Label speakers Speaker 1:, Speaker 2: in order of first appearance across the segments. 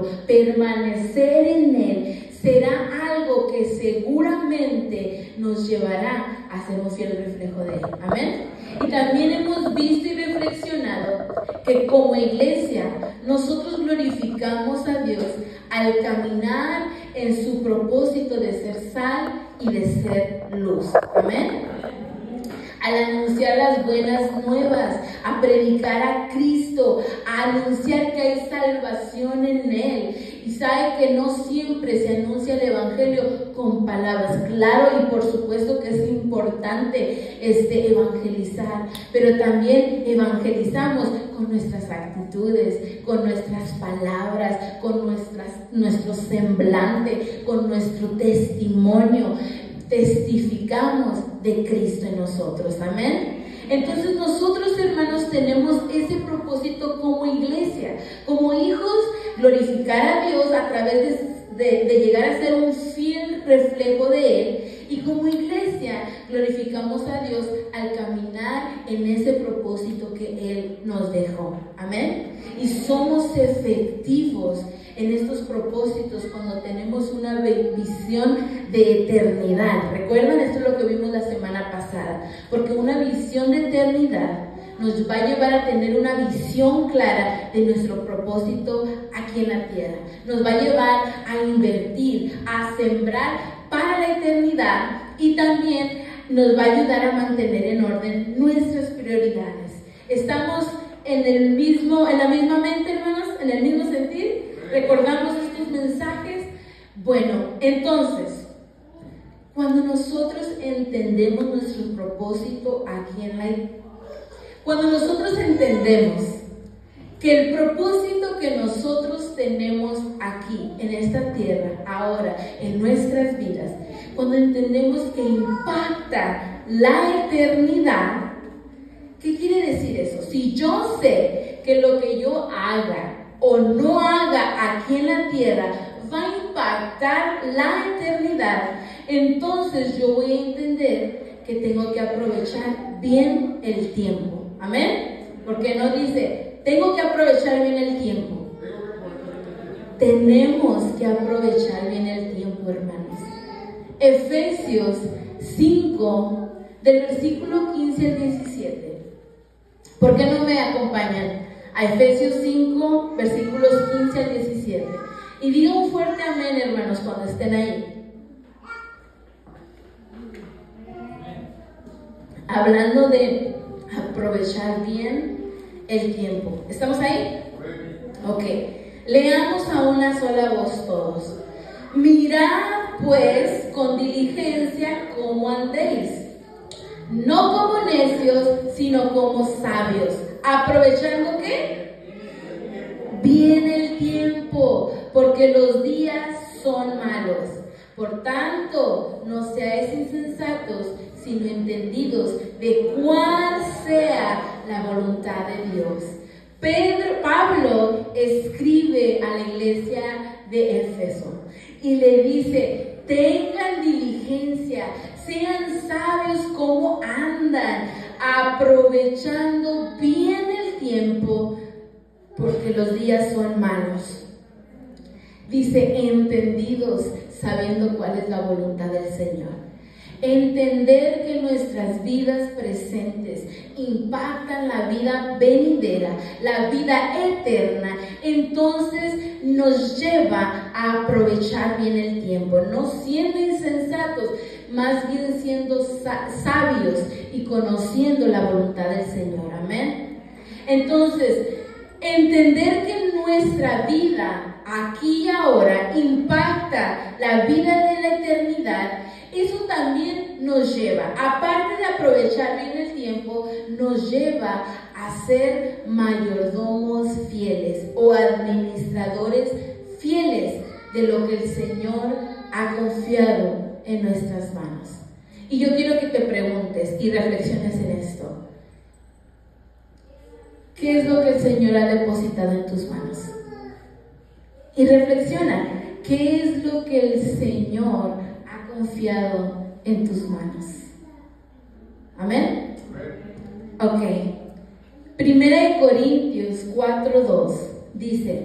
Speaker 1: ejemplo, permanecer en Él, será algo que seguramente nos llevará a ser un fiel reflejo de Él. Amén. Y también hemos visto y reflexionado que como iglesia nosotros glorificamos a Dios al caminar en su propósito de ser sal y de ser luz. Amén. Al anunciar las buenas nuevas, a predicar a Cristo, a anunciar que hay salvación en Él. Y sabe que no siempre se anuncia el Evangelio con palabras. Claro, y por supuesto que es importante evangelizar, pero también evangelizamos con nuestras actitudes, con nuestras palabras, con nuestro semblante, con nuestro testimonio. Testificamos de Cristo en nosotros. Amén. Entonces nosotros, hermanos, tenemos ese propósito como iglesia, como hijos, glorificar a Dios a través de llegar a ser un fiel reflejo de Él. Y como iglesia glorificamos a Dios al caminar en ese propósito que Él nos dejó. Amén. Y somos efectivos en estos propósitos cuando tenemos una visión de eternidad. ¿Recuerdan? Esto es lo que vimos la semana pasada. Porque una visión de eternidad nos va a llevar a tener una visión clara de nuestro propósito aquí en la tierra. Nos va a llevar a invertir, a sembrar para la eternidad, y también nos va a ayudar a mantener en orden nuestras prioridades. ¿Estamos en la misma mente, hermanos? ¿En el mismo sentir? ¿Recordamos estos mensajes? Bueno, entonces, cuando nosotros entendemos nuestro propósito aquí en la iglesia, cuando nosotros entendemos que el propósito que nosotros tenemos aquí, en esta tierra, ahora, en nuestras vidas, cuando entendemos que impacta la eternidad, ¿qué quiere decir eso? Si yo sé que lo que yo haga o no haga aquí en la tierra va a impactar la eternidad, entonces yo voy a entender que tengo que aprovechar bien el tiempo. Amén. Porque no dice, tengo que aprovechar bien el tiempo. Tenemos que aprovechar bien el tiempo, hermanos. Efesios 5, del versículo 15 al 17. ¿Por qué no me acompañan a Efesios 5, versículos 15 al 17? Y digan un fuerte amén, hermanos, cuando estén ahí. Hablando de aprovechar bien el tiempo. ¿Estamos ahí? Ok. Leamos a una sola voz todos. Mirad pues con diligencia cómo andéis, no como necios, sino como sabios, aprovechando ¿qué? Bien el tiempo, porque los días son malos. Por tanto, no seáis insensatos, sino entendidos de cuál sea la voluntad de Dios. Pablo escribe a la iglesia de Éfeso y le dice, tengan diligencia, sean sabios cómo andan, aprovechando bien el tiempo, porque los días son malos. Dice, entendidos, sabiendo cuál es la voluntad del Señor. Entender que nuestras vidas presentes impactan la vida venidera, la vida eterna, entonces nos lleva a aprovechar bien el tiempo, no siendo insensatos, más bien siendo sabios y conociendo la voluntad del Señor. Amén. Entonces, entender que nuestra vida aquí y ahora impacta la vida de la eternidad, eso también nos lleva, aparte de aprovechar bien el tiempo, nos lleva a ser mayordomos fieles o administradores fieles de lo que el Señor ha confiado en nuestras manos. Y yo quiero que te preguntes y reflexiones en esto. ¿Qué es lo que el Señor ha depositado en tus manos? Y reflexiona, ¿qué es lo que el Señor ha confiado en tus manos? Amén. Ok. 1 Corintios 4:2 dice,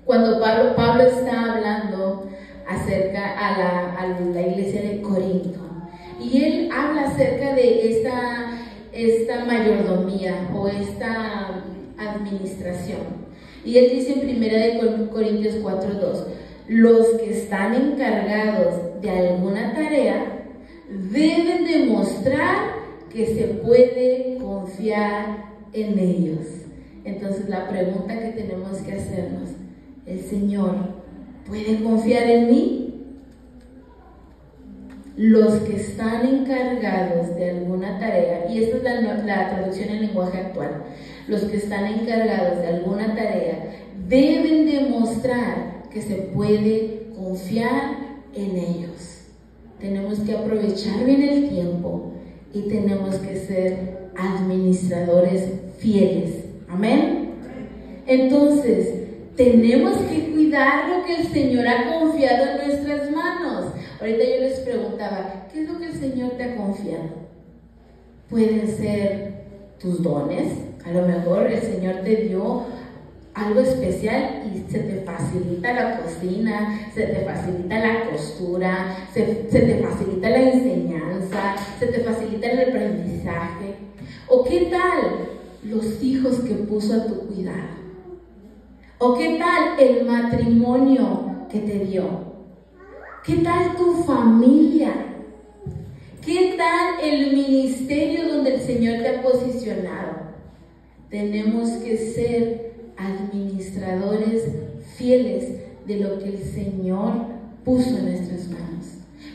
Speaker 1: cuando Pablo está hablando acerca a la iglesia de Corinto, y él habla acerca de esta mayordomía o esta administración. Y él dice en 1 Corintios 4:2, los que están encargados de alguna tarea deben demostrar que se puede confiar en ellos. Entonces la pregunta que tenemos que hacernos, ¿el Señor puede confiar en mí? Los que están encargados de alguna tarea, y esta es la traducción en lenguaje actual, los que están encargados de alguna tarea deben demostrar que se puede confiar en ellos. Tenemos que aprovechar bien el tiempo y tenemos que ser administradores fieles. Amén. Entonces, tenemos que cuidar lo que el Señor ha confiado en nuestras manos. Ahorita yo les preguntaba, ¿qué es lo que el Señor te ha confiado? Pueden ser tus dones. A lo mejor el Señor te dio algo especial y se te facilita la cocina, se te facilita la costura, se te facilita la enseñanza, se te facilita el aprendizaje. ¿O qué tal los hijos que puso a tu cuidado? ¿O qué tal el matrimonio que te dio? ¿Qué tal tu familia? ¿Qué tal el ministerio donde el Señor te ha posicionado? Tenemos que ser administradores fieles de lo que el Señor puso en nuestras manos.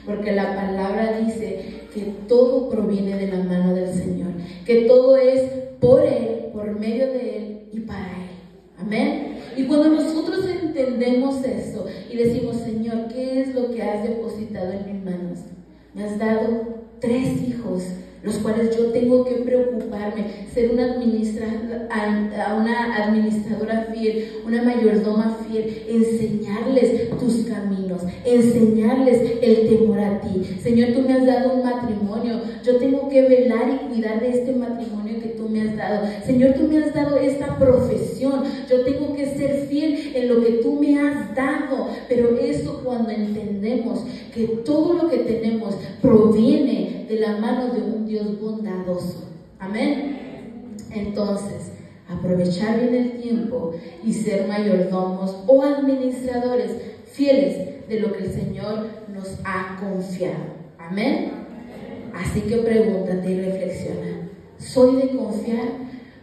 Speaker 1: Porque la palabra dice que todo proviene de la mano del Señor, que todo es por Él, por medio de Él y para Él. Amén. Y cuando nosotros entendemos eso y decimos, Señor, ¿qué es lo que has depositado en mis manos? Me has dado 3 hijos, los cuales yo tengo que preocuparme, ser una administradora fiel, una mayordoma fiel, enseñarles tus caminos, enseñarles el temor a ti. Señor, tú me has dado un matrimonio, yo tengo que velar y cuidar de este matrimonio que tú me has dado. Señor, tú me has dado esta profesión, yo tengo que ser fiel en lo que tú me has dado. Pero eso, cuando entendemos que todo lo que tenemos proviene de la mano de un Dios bondadoso. Amén. Entonces, aprovechar bien el tiempo y ser mayordomos o administradores fieles de lo que el Señor nos ha confiado. Amén. Así que pregúntate y reflexiona, ¿soy de confiar?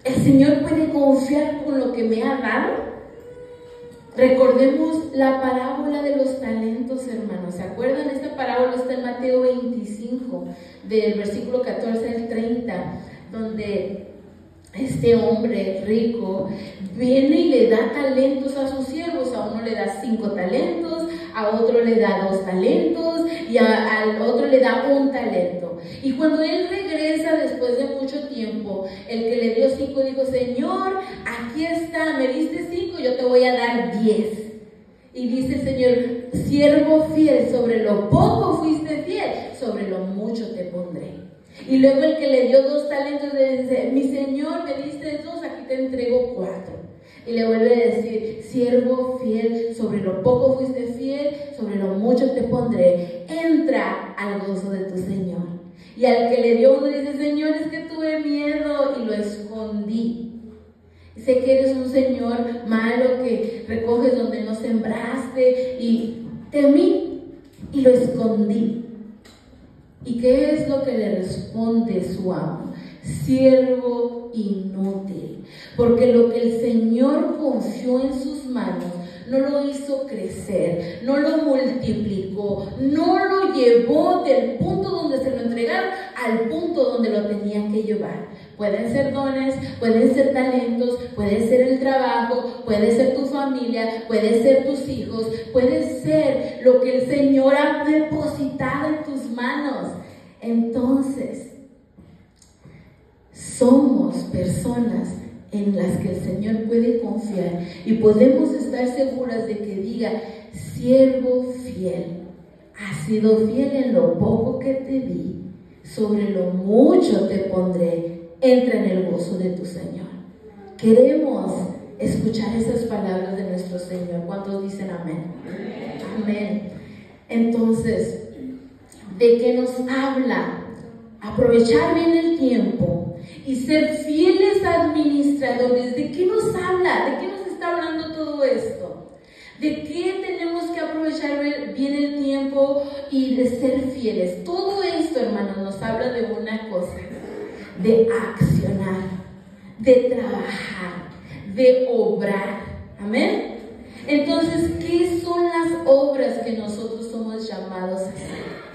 Speaker 1: ¿El Señor puede confiar con lo que me ha dado? Recordemos la parábola de los talentos, hermanos. ¿Se acuerdan? Esta parábola está en Mateo 25, del versículo 14 al 30, donde este hombre rico viene y le da talentos a sus siervos. A uno le da 5 talentos, a otro le da 2 talentos y al otro le da 1 talento. Y cuando él regresa después de mucho tiempo, el que le dio 5 dijo, Señor, aquí está, me diste 5, yo te voy a dar 10. Y dice el Señor, siervo fiel, sobre lo poco fuiste fiel, sobre lo mucho te pondré. Y luego el que le dio 2 talentos le dice, mi Señor, me diste 2, aquí te entrego 4. Y le vuelve a decir, siervo fiel, sobre lo poco fuiste fiel, sobre lo mucho te pondré, entra al gozo de tu Señor. Y al que le dio 1 dice, Señor, es que tuve miedo y lo escondí. Sé que eres un Señor malo que recoges donde no sembraste, y temí y lo escondí. ¿Y qué es lo que le responde su amo? Siervo inútil, porque lo que el Señor confió en sus manos no lo hizo crecer, no lo multiplicó, no lo llevó del punto donde se lo entregaron al punto donde lo tenían que llevar. Pueden ser dones, pueden ser talentos, puede ser el trabajo, puede ser tu familia, puede ser tus hijos, puede ser lo que el Señor ha depositado en tus manos. Entonces, somos personas en las que el Señor puede confiar y podemos estar seguras de que diga, siervo fiel, has sido fiel en lo poco que te di, sobre lo mucho te pondré, entra en el gozo de tu Señor. Queremos escuchar esas palabras de nuestro Señor. ¿Cuántos amén? Amén. Entonces, ¿de qué nos habla? Aprovechar bien el tiempo y ser fieles administradores. ¿De qué nos habla? ¿De qué nos está hablando todo esto? ¿De qué tenemos que aprovechar bien el tiempo y de ser fieles? Todo esto, hermanos, nos habla de una cosa: de accionar, de trabajar, de obrar. Amén. Entonces, ¿qué son las obras que nosotros somos llamados a hacer?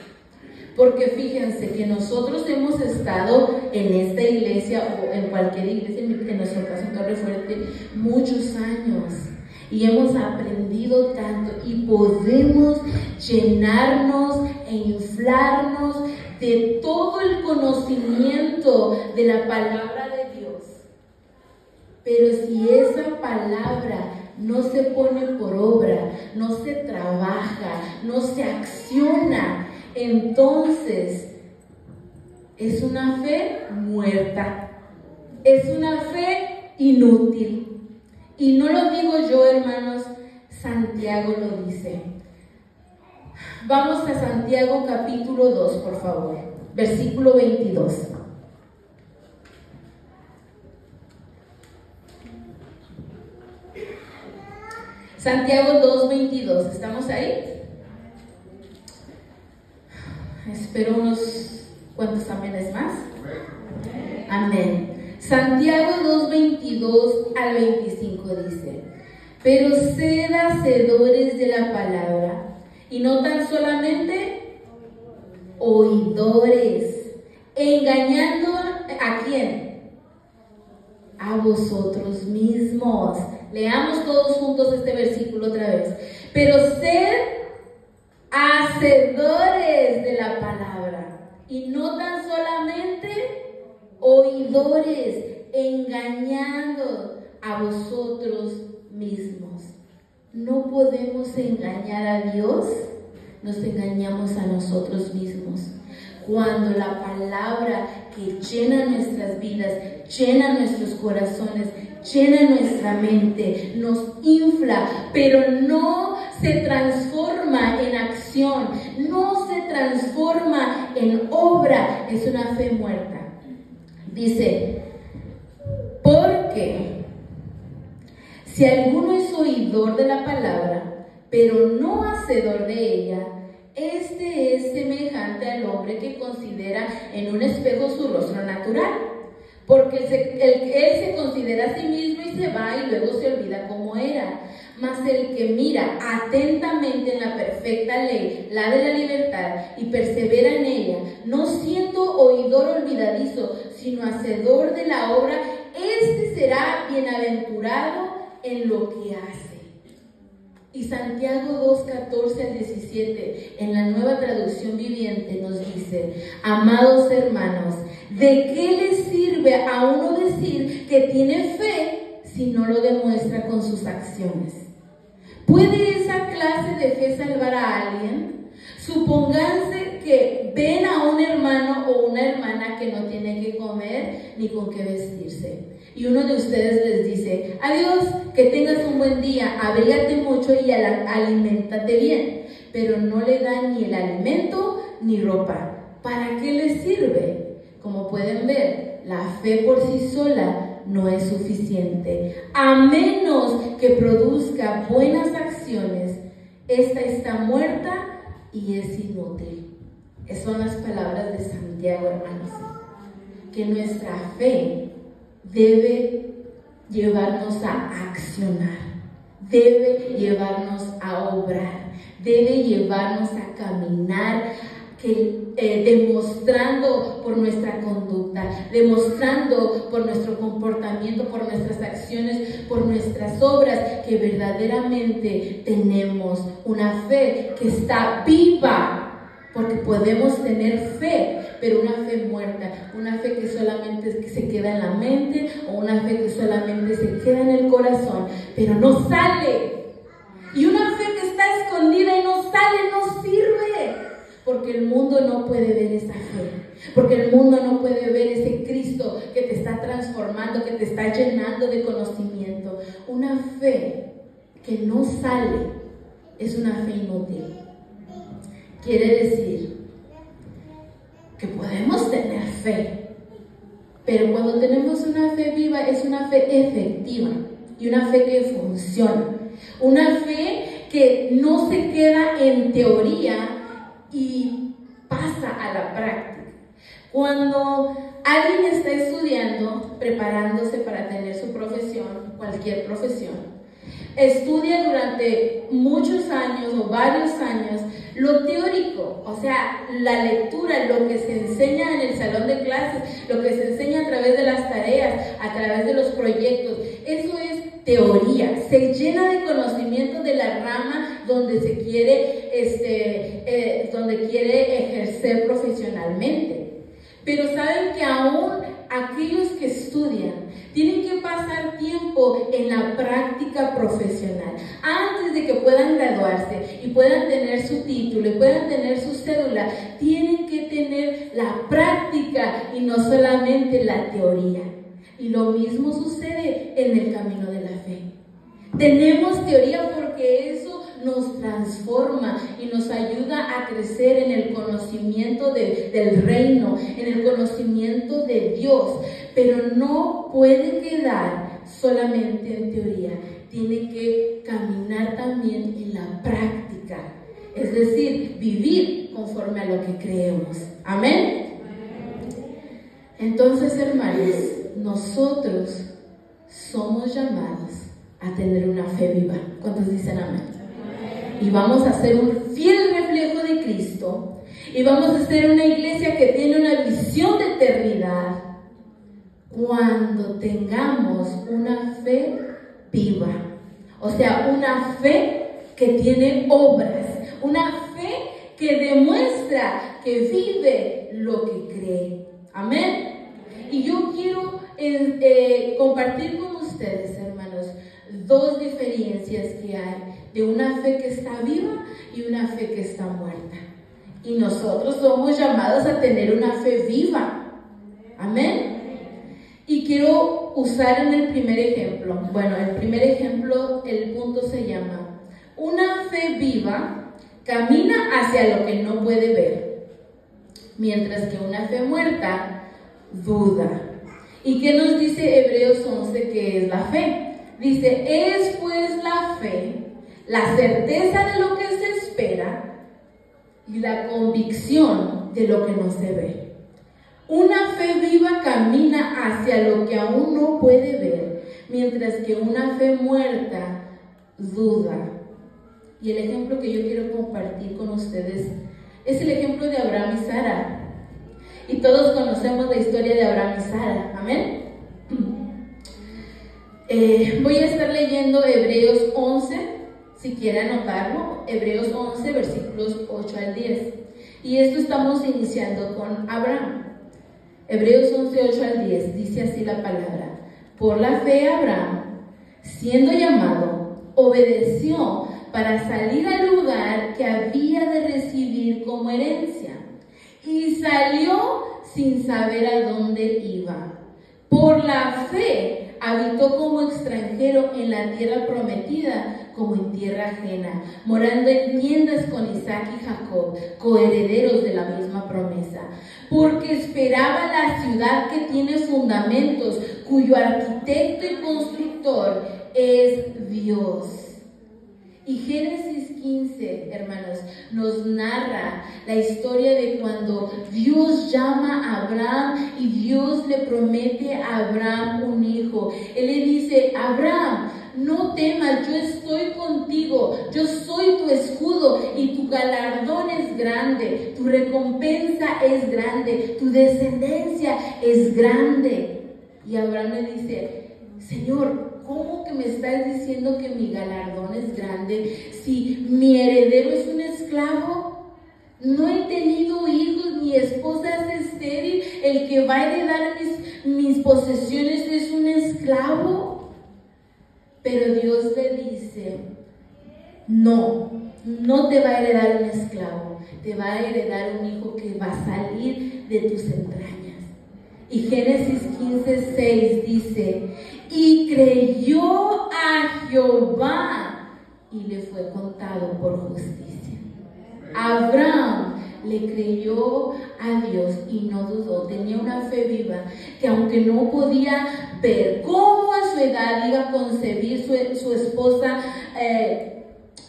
Speaker 1: Porque fíjense que nosotros hemos estado en esta iglesia o en cualquier iglesia, en nuestro caso en Torre Fuerte, muchos años, y hemos aprendido tanto y podemos llenarnos e inflarnos de todo el conocimiento de la palabra de Dios. Pero si esa palabra no se pone por obra, no se trabaja, no se acciona, entonces es una fe muerta, es una fe inútil. Y no lo digo yo, hermanos, Santiago lo dice. Vamos a Santiago capítulo 2, por favor, versículo 22. Santiago 2:22, ¿estamos ahí? Espero unos cuantos amenes más. Amén. Santiago 2:22 al 25 dice: pero sed hacedores de la palabra, y no tan solamente oidores, engañando ¿a quién? A vosotros mismos. Leamos todos juntos este versículo otra vez. Pero sed hacedores de la palabra, y no tan solamente oidores, engañando a vosotros mismos. No podemos engañar a Dios, nos engañamos a nosotros mismos. Cuando la palabra que llena nuestras vidas, llena nuestros corazones, llena nuestra mente, nos infla, pero no se transforma en acción, no se transforma en obra, es una fe muerta. Dice, porque si alguno es oidor de la palabra, pero no hacedor de ella, este es semejante al hombre que considera en un espejo su rostro natural, porque él se considera a sí mismo y se va y luego se olvida cómo era. Mas el que mira atentamente en la perfecta ley, la de la libertad, y persevera en ella, no siendo oidor olvidadizo, sino hacedor de la obra, este será bienaventurado en lo que hace. Y Santiago 2:14 al 17, en la Nueva Traducción Viviente, nos dice: amados hermanos, ¿de qué le sirve a uno decir que tiene fe si no lo demuestra con sus acciones? ¿Puede esa clase de fe salvar a alguien? Supónganse que ven a un hermano o una hermana que no tiene que comer ni con qué vestirse, y uno de ustedes les dice: adiós, que tengas un buen día, abrígate mucho y aliméntate bien, pero no le dan ni el alimento ni ropa. ¿Para qué les sirve? Como pueden ver, la fe por sí sola no es suficiente. A menos que produzca buenas acciones, esta está muerta y es inútil. Esas son las palabras de Santiago, hermanos. Que nuestra fe debe llevarnos a accionar, debe llevarnos a obrar, debe llevarnos a caminar, demostrando por nuestra conducta, demostrando por nuestro comportamiento, por nuestras acciones, por nuestras obras, que verdaderamente tenemos una fe que está viva. Porque podemos tener fe, pero una fe muerta, una fe que solamente se queda en la mente, o una fe que solamente se queda en el corazón, pero no sale. Y una fe que está escondida y no sale, no sirve. Porque el mundo no puede ver esa fe, porque el mundo no puede ver ese Cristo que te está transformando, que te está llenando de conocimiento. Una fe que no sale es una fe inútil. Quiere decir que podemos tener fe, pero cuando tenemos una fe viva es una fe efectiva y una fe que funciona, una fe que no se queda en teoría y pasa a la práctica. Cuando alguien está estudiando, preparándose para tener su profesión, cualquier profesión, estudia durante muchos años o varios años lo teórico, o sea, la lectura, lo que se enseña en el salón de clases, lo que se enseña a través de las tareas, a través de los proyectos, eso es teoría, se llena de conocimiento de la rama donde se quiere, donde quiere ejercer profesionalmente. Pero saben que aún aquellos que estudian tienen que pasar tiempo en la práctica profesional antes de que puedan graduarse y puedan tener su título y puedan tener su cédula. Tienen que tener la práctica y no solamente la teoría. Y lo mismo sucede en el camino de la fe. Tenemos teoría porque eso nos transforma y nos ayuda a crecer en el conocimiento del reino, en el conocimiento de Dios, pero no puede quedar solamente en teoría, tiene que caminar también en la práctica, es decir, vivir conforme a lo que creemos. Amén. Entonces, hermanos, nosotros somos llamados a tener una fe viva. ¿Cuántos dicen amén? Y vamos a ser un fiel reflejo de Cristo. Y vamos a ser una iglesia que tiene una visión de eternidad cuando tengamos una fe viva. O sea, una fe que tiene obras. Una fe que demuestra que vive lo que cree. Amén. Y yo quiero compartir con ustedes, hermanos, dos diferencias que hay de una fe que está viva y una fe que está muerta. Y nosotros somos llamados a tener una fe viva. Amén. Y quiero usar en el primer ejemplo. Bueno, el primer ejemplo, el punto se llama: una fe viva camina hacia lo que no puede ver, mientras que una fe muerta duda. ¿Y qué nos dice Hebreos 11 que es la fe? Dice: es pues la fe la certeza de lo que se espera y la convicción de lo que no se ve. Una fe viva camina hacia lo que aún no puede ver, mientras que una fe muerta duda. Y el ejemplo que yo quiero compartir con ustedes es el ejemplo de Abraham y Sara. Y todos conocemos la historia de Abraham y Sara. Amén. Voy a estar leyendo Hebreos 11. Si quieren anotarlo, Hebreos 11, versículos 8 al 10. Y esto estamos iniciando con Abraham. Hebreos 11, 8 al 10, dice así la palabra: por la fe Abraham, siendo llamado, obedeció para salir al lugar que había de recibir como herencia, y salió sin saber a dónde iba. Por la fe habitó como extranjero en la tierra prometida, como en tierra ajena, morando en tiendas con Isaac y Jacob, coherederos de la misma promesa, porque esperaba la ciudad que tiene fundamentos, cuyo arquitecto y constructor es Dios. Y Génesis 15, hermanos, nos narra la historia de cuando Dios llama a Abraham y Dios le promete a Abraham un hijo. Él le dice: Abraham, no temas, yo estoy contigo, yo soy tu escudo y tu galardón es grande, tu recompensa es grande, tu descendencia es grande. Y Abraham le dice: Señor, ¿cómo que me estás diciendo que mi galardón es grande si mi heredero es un esclavo? No he tenido hijos, mi esposa es estéril, el que va a heredar mis posesiones es un esclavo. Pero Dios le dice: no te va a heredar un esclavo, te va a heredar un hijo que va a salir de tus entrañas. Y Génesis 15, 6 dice: y creyó a Jehová, y le fue contado por justicia. Abraham le creyó a Dios y no dudó. Tenía una fe viva que aunque no podía ver cómo a su edad iba a concebir su esposa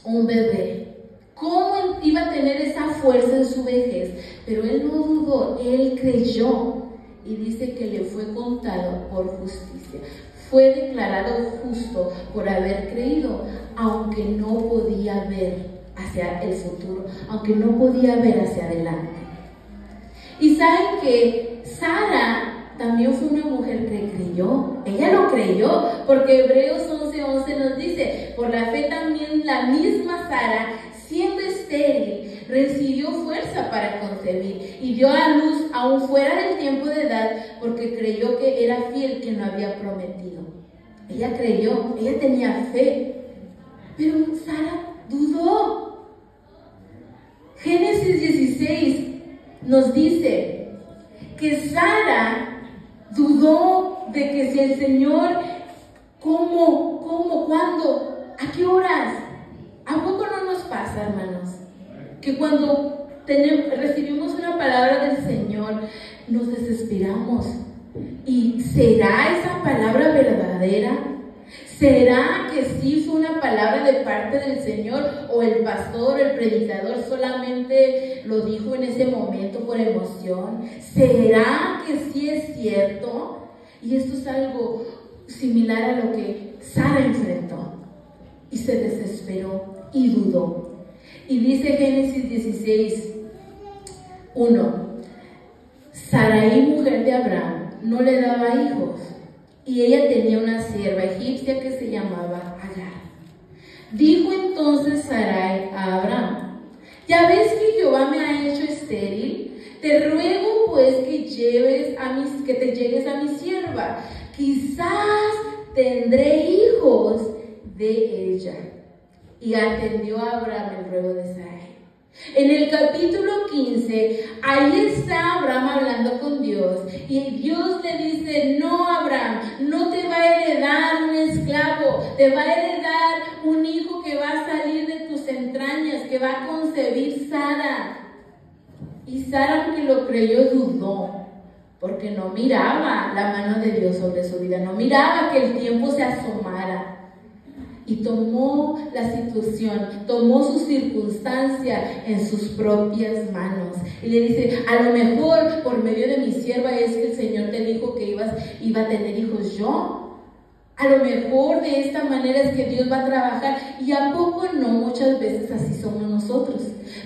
Speaker 1: un bebé, cómo iba a tener esa fuerza en su vejez, pero él no dudó, él creyó y dice que le fue contado por justicia. Fue declarado justo por haber creído, aunque no podía ver hacia el futuro, aunque no podía ver hacia adelante. Y saben que Sara también fue una mujer que creyó. Ella lo creyó, porque Hebreos 11:11 nos dice: por la fe también la misma Sara, siendo estéril, recibió fuerza para concebir y dio a luz aún fuera del tiempo de edad, porque creyó que era fiel quien lo había prometido. Ella creyó, ella tenía fe, pero Sara dudó. Génesis 16 nos dice que Sara dudó de que si el Señor, ¿cómo, cuándo, a qué horas? ¿A poco no nos pasa, hermanos? Que cuando recibimos una palabra del Señor, nos desesperamos. ¿Y será esa palabra verdadera? ¿Será que sí fue una palabra de parte del Señor, o el pastor, el predicador solamente lo dijo en ese momento por emoción? ¿Será que sí es cierto? Y esto es algo similar a lo que Sara enfrentó y se desesperó y dudó. Y dice Génesis 16:1: Sarai, mujer de Abraham, no le daba hijos, y ella tenía una sierva egipcia que se llamaba Agar. Dijo entonces Sarai a Abraham: ya ves que Jehová me ha hecho estéril, te ruego pues que te llegues a mi sierva, quizás tendré hijos de ella. Y atendió a Abraham el ruego de Sarai. En el capítulo 15, ahí está Abraham hablando con Dios, y Dios le dice: no, Abraham, no te va a heredar un esclavo, te va a heredar un hijo que va a salir de tus entrañas, que va a concebir Sara. Y Sara, aunque lo creyó, dudó, porque no miraba la mano de Dios sobre su vida, no miraba que el tiempo se asomara. Y tomó la situación, tomó su circunstancia en sus propias manos. Y le dice: a lo mejor por medio de mi sierva es que el Señor te dijo que iba a tener hijos yo. A lo mejor de esta manera es que Dios va a trabajar. Y a poco no, muchas veces así somos nosotros.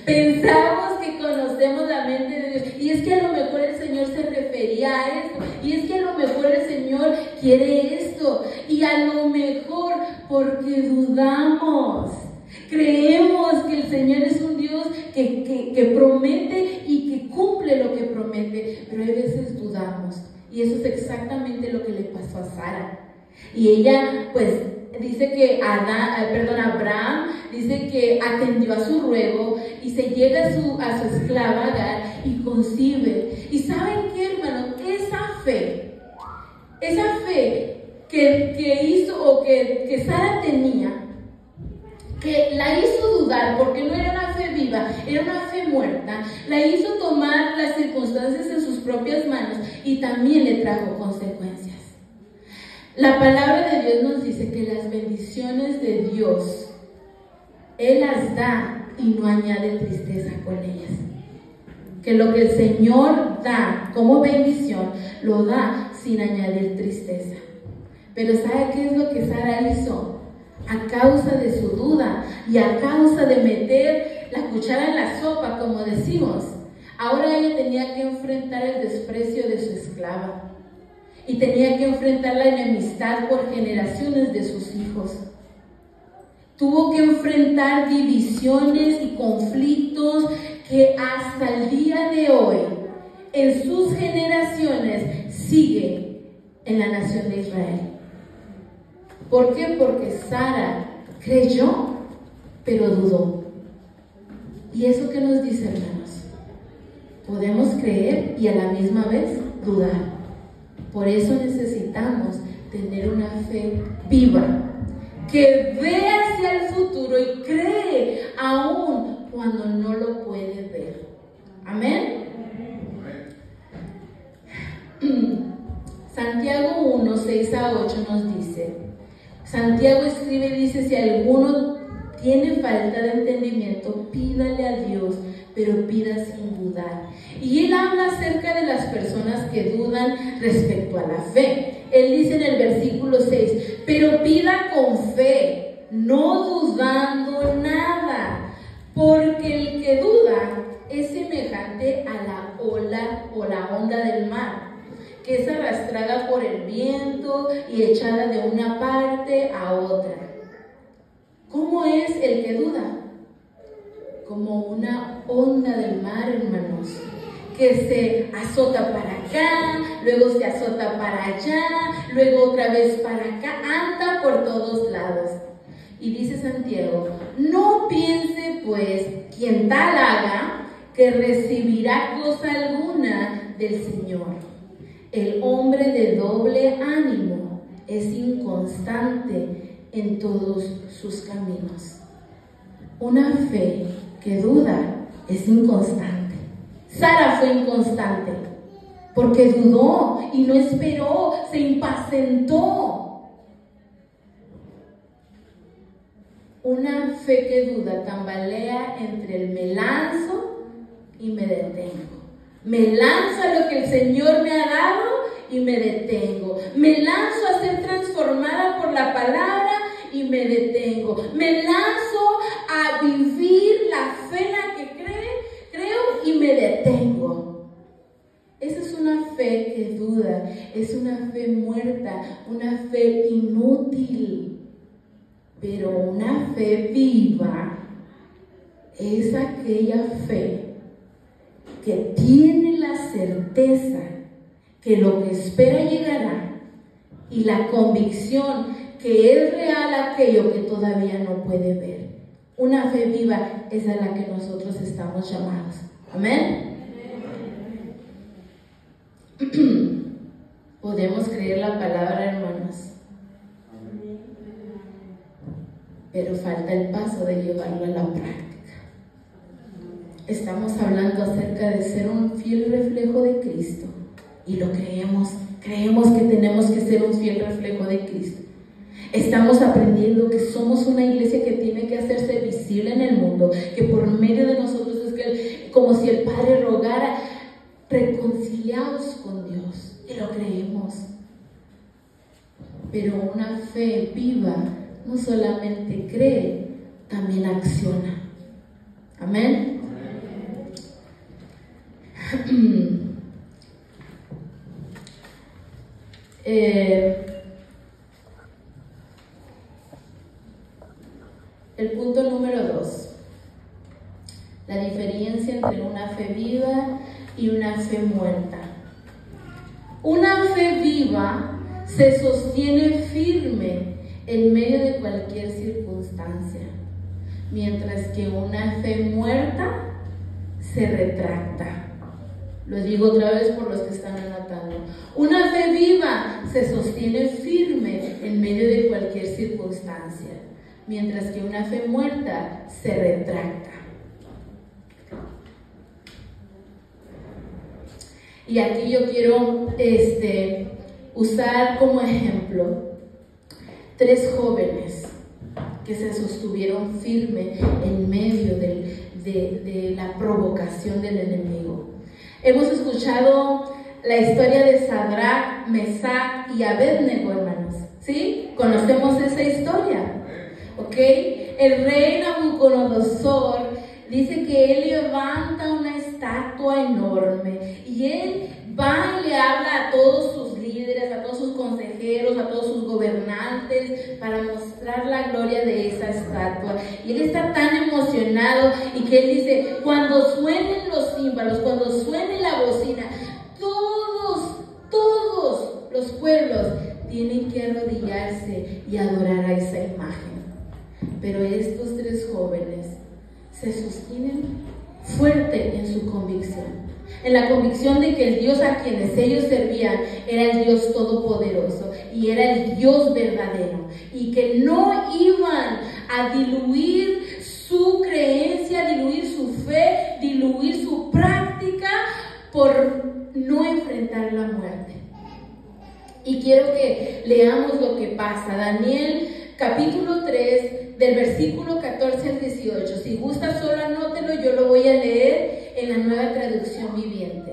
Speaker 1: Pensamos que conocemos la mente de Dios. Y es que a lo mejor el Señor se refería a esto. Y es que a lo mejor el Señor quiere esto. Y a lo mejor porque dudamos. Creemos que el Señor es un Dios que promete y que cumple lo que promete. Pero a veces dudamos. Y eso es exactamente lo que le pasó a Sara. Y ella, pues, dice que Abraham dice que atendió a su ruego y se llega a su esclava Agar y concibe. Y ¿saben qué, hermano? Esa fe que hizo, o que Sara tenía, que la hizo dudar, porque no era una fe viva, era una fe muerta, la hizo tomar las circunstancias en sus propias manos y también le trajo consecuencias. La palabra de Dios nos dice que las bendiciones de Dios, Él las da y no añade tristeza con ellas. Que lo que el Señor da como bendición, lo da sin añadir tristeza. Pero ¿sabe qué es lo que Sara hizo? A causa de su duda y a causa de meter la cuchara en la sopa, como decimos, ahora ella tenía que enfrentar el desprecio de su esclava. Y tenía que enfrentar la enemistad por generaciones de sus hijos. Tuvo que enfrentar divisiones y conflictos que hasta el día de hoy, en sus generaciones, siguen en la nación de Israel. ¿Por qué? Porque Sara creyó, pero dudó. ¿Y eso qué nos dice, hermanos? Podemos creer y a la misma vez dudar. Por eso necesitamos tener una fe viva, que vea hacia el futuro y cree aún cuando no lo puede ver. Amén. Santiago 1, 6 a 8 nos dice, Santiago escribe y dice, si alguno tiene falta de entendimiento, pídale a Dios, pero pida sin dudar. Y él habla acerca de las personas que dudan respecto a la fe. Él dice en el versículo 6, pero pida con fe, no dudando nada, porque el que duda es semejante a la ola o la onda del mar, que es arrastrada por el viento y echada de una parte a otra. ¿Cómo es el que duda? Como una onda del mar, hermanos, que se azota para acá, luego se azota para allá, luego otra vez para acá, anda por todos lados. Y dice Santiago, no piense pues quien tal haga que recibirá cosa alguna del Señor. El hombre de doble ánimo es inconstante en todos sus caminos. Una fe que duda es inconstante. Sara fue inconstante porque dudó y no esperó, se impacientó. Una fe que duda tambalea entre el me lanzo y me detengo. Me lanzo a lo que el Señor me ha dado y me detengo. Me lanzo a ser transformada por la palabra y me detengo. Me lanzo a vivir la fe en la que creo y me detengo. Esa es una fe que duda, es una fe muerta, una fe inútil. Pero una fe viva es aquella fe que tiene la certeza que lo que espera llegará y la convicción que es real aquello que todavía no puede ver. Una fe viva es a la que nosotros estamos llamados. Amén. Podemos creer la palabra, hermanos, pero falta el paso de llevarlo a la práctica. Estamos hablando acerca de ser un fiel reflejo de Cristo y lo creemos que tenemos que ser un fiel reflejo de Cristo. Estamos aprendiendo que somos una iglesia que tiene que hacerse visible en el mundo, que por medio de nosotros es que, como si el Padre rogara, reconciliados con Dios, y lo creemos. Pero una fe viva no solamente cree, también acciona. Amén. El punto número 2, la diferencia entre una fe viva y una fe muerta. Una fe viva se sostiene firme en medio de cualquier circunstancia, mientras que una fe muerta se retracta. Lo digo otra vez por los que están anotando. Una fe viva se sostiene firme en medio de cualquier circunstancia, mientras que una fe muerta se retracta. Y aquí yo quiero usar como ejemplo 3 jóvenes que se sostuvieron firme en medio de la provocación del enemigo. Hemos escuchado la historia de Sadrach, Mesach y Abednego, hermanos. ¿Sí? Conocemos esa historia. ¿Ok? El rey Nabucodonosor dice que él levanta una estatua enorme y él va y le habla a todos sus líderes, a todos sus consejeros, a todos sus gobernantes para mostrar la gloria de esa estatua. Y él está tan emocionado y que él dice, cuando suenen los címbalos, cuando suene la bocina, todos los pueblos tienen que arrodillarse y adorar a esa imagen. Pero estos 3 jóvenes se sostienen fuerte en su convicción, en la convicción de que el Dios a quienes ellos servían era el Dios todopoderoso y era el Dios verdadero, y que no iban a diluir su creencia, diluir su fe, diluir su práctica por no enfrentar la muerte. Y quiero que leamos lo que pasa. Daniel capítulo 3, del versículo 14 al 18. Si gusta, solo anótelo, yo lo voy a leer en la Nueva Traducción Viviente.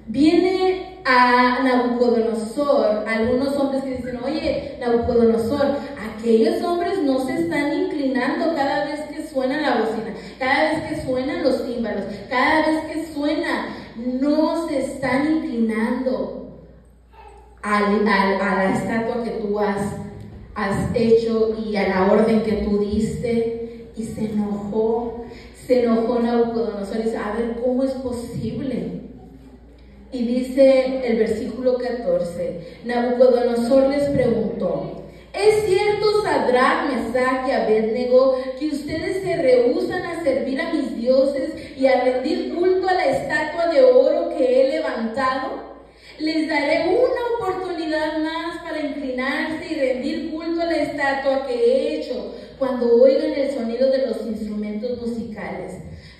Speaker 1: Viene a Nabucodonosor algunos hombres que dicen: oye, Nabucodonosor, aquellos hombres no se están inclinando cada vez que suena la bocina, cada vez que suenan los tímbalos, cada vez que suena, no se están inclinando a la estatua que tú has hecho y a la orden que tú diste. Y se enojó Nabucodonosor y dice: a ver, ¿cómo es posible? Y dice el versículo 14, Nabucodonosor les preguntó: ¿es cierto, Sadrach, Mesach y Abednego, que ustedes se rehúsan a servir a mis dioses y a rendir culto a la estatua de oro que he levantado? Les daré una oportunidad más para inclinarse y rendir culto a la estatua que he hecho cuando oigan el sonido de los instrumentos musicales.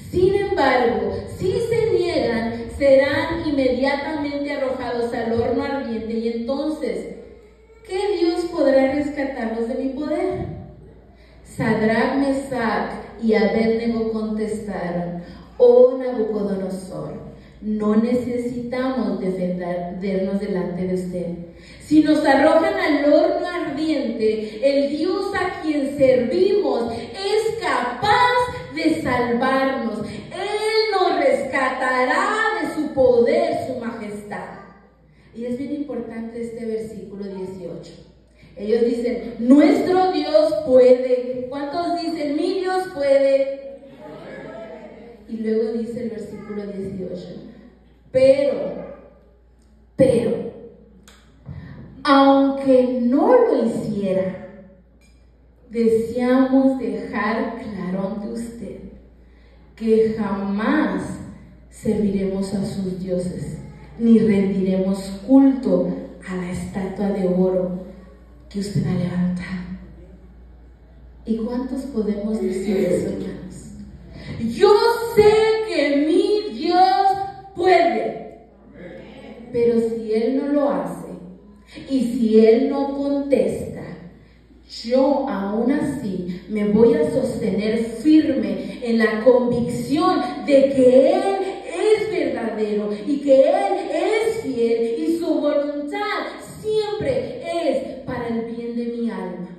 Speaker 1: Sin embargo, si se niegan, serán inmediatamente arrojados al horno ardiente. Y entonces, ¿qué Dios podrá rescatarlos de mi poder? Sadrach, Mesach y Abednego contestaron: oh Nabucodonosor, no necesitamos defendernos delante de usted. Si nos arrojan al horno ardiente, el Dios a quien servimos es capaz de salvarnos. Él nos rescatará de su poder, su majestad. Y es bien importante este versículo 18. Ellos dicen: nuestro Dios puede. ¿Cuántos dicen: mi Dios puede? Y luego dice el versículo 18: pero, aunque no lo hiciera, deseamos dejar claro ante usted que jamás serviremos a sus dioses, ni rendiremos culto a la estatua de oro que usted ha levantado. ¿Y cuántos podemos decir eso, hermanos? Yo sé que mi Dios puede, pero si Él no lo hace y si Él no contesta, yo aún así me voy a sostener firme en la convicción de que Él es verdadero y que Él es fiel y su voluntad siempre es para el bien de mi alma.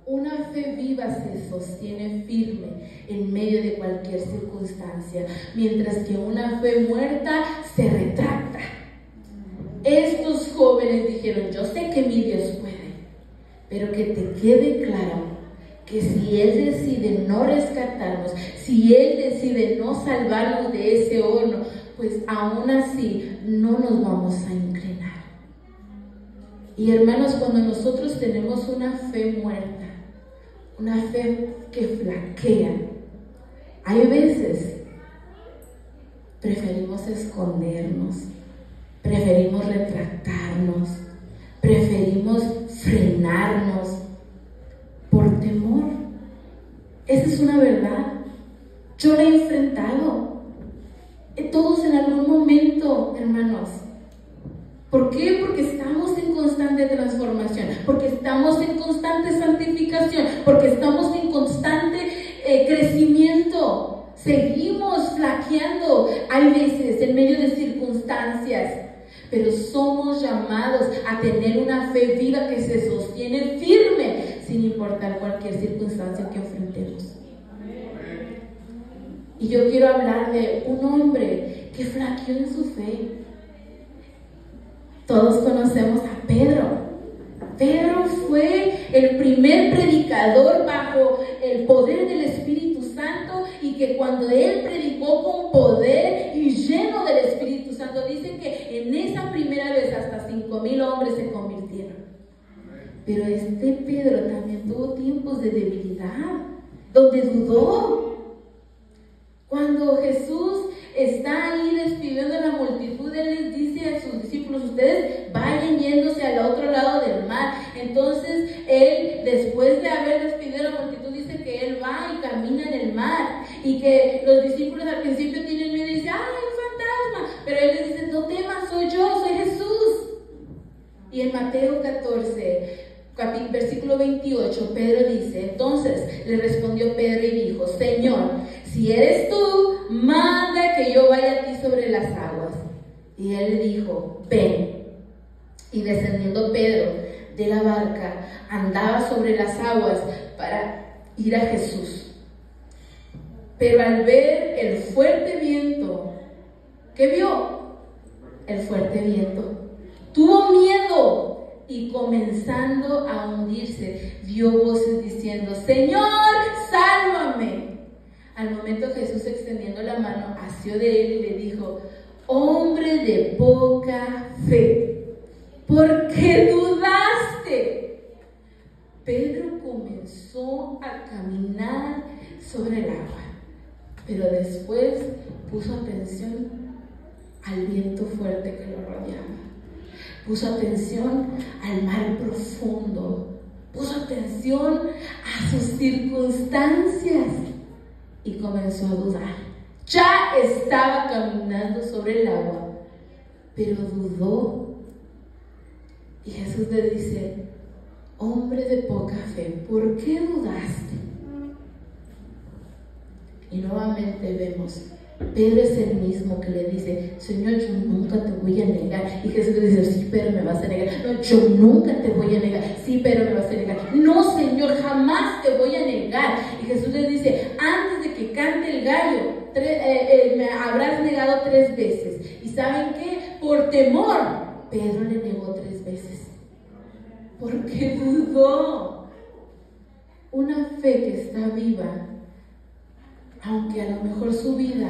Speaker 1: Una fe viva se sostiene firme en medio de cualquier circunstancia, mientras que una fe muerta se retracta. Estos jóvenes dijeron: yo sé que mi Dios puede, pero que te quede claro que si Él decide no rescatarnos, si Él decide no salvarnos de ese horno, pues aún así no nos vamos a inclinar. Y hermanos, cuando nosotros tenemos una fe muerta, una fe que flaquea, hay veces preferimos escondernos, preferimos retractarnos, preferimos frenarnos por temor. Esa es una verdad. Yo la he enfrentado. Todos en algún momento, hermanos. ¿Por qué? Porque estamos en constante transformación, porque estamos en constante santificación, porque estamos en constante crecimiento. Seguimos flaqueando, hay veces en medio de circunstancias, pero somos llamados a tener una fe viva que se sostiene firme sin importar cualquier circunstancia que enfrentemos. Y yo quiero hablar de un hombre que flaqueó en su fe. Todos conocemos a Pedro. Pedro fue el primer predicador bajo el poder del Espíritu Santo, y que cuando él predicó con poder y lleno del Espíritu Santo, dicen que en esa primera vez hasta 5,000 hombres se convirtieron. Pero este Pedro también tuvo tiempos de debilidad, donde dudó. Cuando Jesús está ahí despidiendo a la multitud Él les dice a sus discípulos, ustedes vayan yéndose al otro lado del mar. Entonces Él, después de haber despedido a la multitud, dice que Él va y camina en el mar, y que los discípulos al principio tienen miedo y dicen, ¡ay, un fantasma! Pero Él les dice, no temas, soy yo, soy Jesús. Y en Mateo 14, versículo 28, Pedro dice, entonces le respondió Pedro y dijo, Señor, si eres tú, manda que yo vaya a ti sobre las aguas. Y él le dijo, ven. Y descendiendo Pedro de la barca, andaba sobre las aguas para ir a Jesús. Pero al ver el fuerte viento, ¿qué vio? El fuerte viento. Tuvo miedo. Y comenzando a hundirse, dio voces diciendo, Señor, sálvame. Al momento Jesús, extendiendo la mano, asió de él y le dijo, hombre de poca fe, ¿por qué dudaste? Pedro comenzó a caminar sobre el agua, pero después puso atención al viento fuerte que lo rodeaba. Puso atención al mar profundo, puso atención a sus circunstancias y comenzó a dudar. Ya estaba caminando sobre el agua, pero dudó. Y Jesús le dice, hombre de poca fe, ¿por qué dudaste? Y nuevamente vemos, Pedro es el mismo que le dice, Señor, yo nunca te voy a negar. Y Jesús le dice, sí, pero me vas a negar. No, yo nunca te voy a negar. Sí, pero me vas a negar. No, Señor, jamás te voy a negar. Y Jesús le dice, antes de que cante el gallo, me habrás negado 3 veces. ¿Y saben qué? Por temor, Pedro le negó 3 veces. Porque dudó. Una fe que está viva, aunque a lo mejor su vida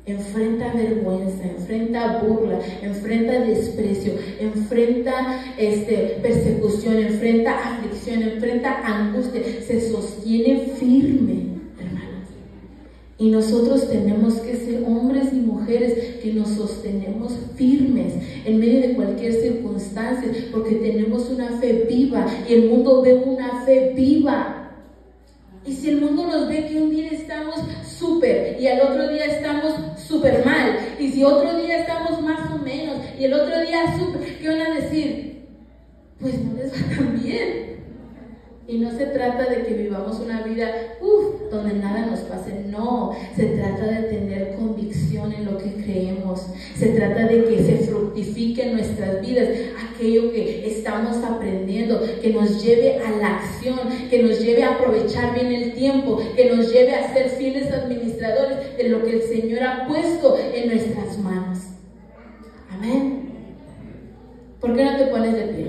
Speaker 1: enfrenta vergüenza, enfrenta burla, enfrenta desprecio, enfrenta persecución, enfrenta aflicción, enfrenta angustia, se sostiene firme, hermanos. Y nosotros tenemos que ser hombres y mujeres que nos sostenemos firmes en medio de cualquier circunstancia, porque tenemos una fe viva y el mundo ve una fe viva. Y si el mundo nos ve que un día estamos súper y al otro día estamos súper mal, y si otro día estamos más o menos y el otro día súper, ¿qué van a decir? Pues no les va tan bien. Y no se trata de que vivamos una vida donde nada nos pase. No, se trata de tener convicción en lo que creemos. Se trata de que se fructifique en nuestras vidas aquello que estamos aprendiendo, que nos lleve a la acción, que nos lleve a aprovechar bien el tiempo, que nos lleve a ser fieles administradores de lo que el Señor ha puesto en nuestras manos. Amén. ¿Por qué no te pones de pie?